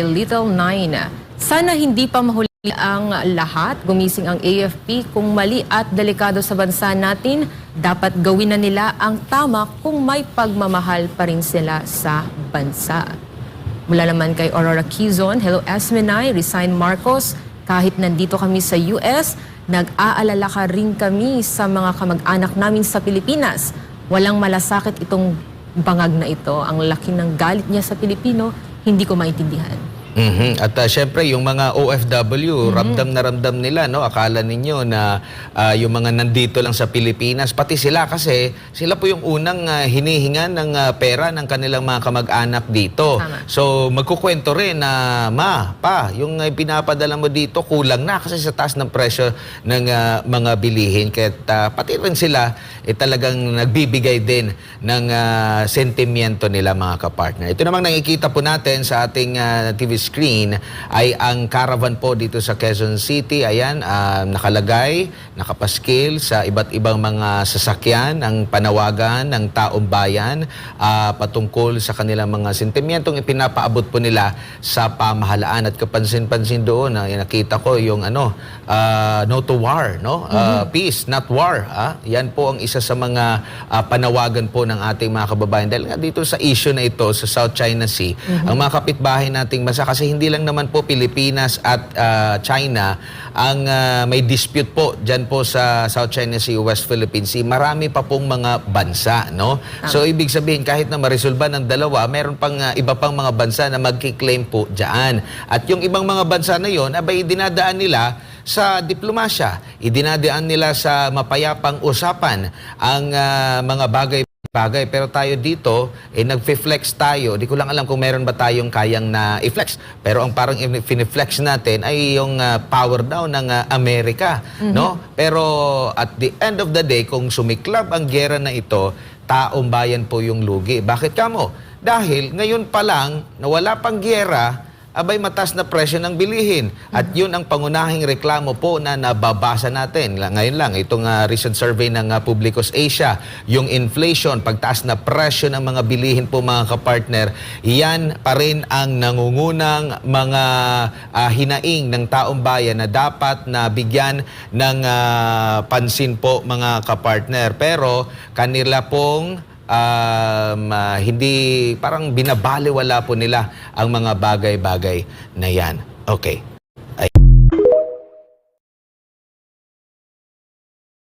Little Nine. Sana hindi pa mahuli ang lahat. Gumising ang AFP kung mali at delikado sa bansa natin. Dapat gawin na nila ang tama kung may pagmamahal pa rin sila sa bansa. Mula naman kay Aurora Quizon, hello Esmenay, resign Marcos. Kahit nandito kami sa US, nag-aalala ka rin kami sa mga kamag-anak namin sa Pilipinas. Walang malasakit itong bangag na ito. Ang laki ng galit niya sa Pilipino, hindi ko maintindihan. At syempre yung mga OFW, ramdam nila, no? Akala ninyo na yung mga nandito lang sa Pilipinas, pati sila kasi sila po yung unang hinihingan ng pera ng kanilang mga kamag-anak dito. Tama. So magkukwento rin na yung pinapadala mo dito kulang na kasi sa taas ng presyo ng mga bilihin. Kaya pati rin sila talagang nagbibigay din ng sentimiento nila mga kapartner. Ito namang nakikita po natin sa ating TV screen ay ang caravan po dito sa Quezon City. Ayan, nakalagay, nakapaskil sa iba't ibang mga sasakyan ang panawagan ng taong bayan patungkol sa kanilang mga sentimentong ipinapaabot po nila sa pamahalaan. At kapansin-pansin doon, nakita ko yung no to war, no? Peace, not war. Yan po ang isa sa mga panawagan po ng ating mga kababayan. Dahil nga dito sa issue na ito sa South China Sea, ang mga kapitbahay nating bansa, kasi hindi lang naman po Pilipinas at China ang may dispute po dyan po sa South China Sea, West Philippine Sea. Marami pa pong mga bansa, no? So, ibig sabihin, kahit na maresolba ng dalawa, meron pang iba pang mga bansa na magkiklaim po dyan. At yung ibang mga bansa na yon, abay, dinadaan nila sa diplomasya, idinadaan nila sa mapayapang usapan ang mga bagay. Pero tayo dito, nag-flex tayo. Di ko lang alam kung meron ba tayong kayang na i-flex. Pero ang parang flex natin ay yung power daw ng Amerika. No? Pero at the end of the day, kung sumiklab ang gera na ito, taong bayan po yung lugi. Bakit kamo? Dahil ngayon pa lang, na wala pang gera, abay mataas na presyo ng bilihin. At yun ang pangunahing reklamo po na nababasa natin. Ngayon lang, itong recent survey ng Publicus Asia, yung inflation, pagtaas na presyo ng mga bilihin po mga kapartner, yan pa rin ang nangungunang mga hinaing ng taong bayan na dapat na bigyan ng pansin po mga kapartner. Pero kanila pong hindi, parang binabaliwala po nila ang mga bagay-bagay na yan. Okay.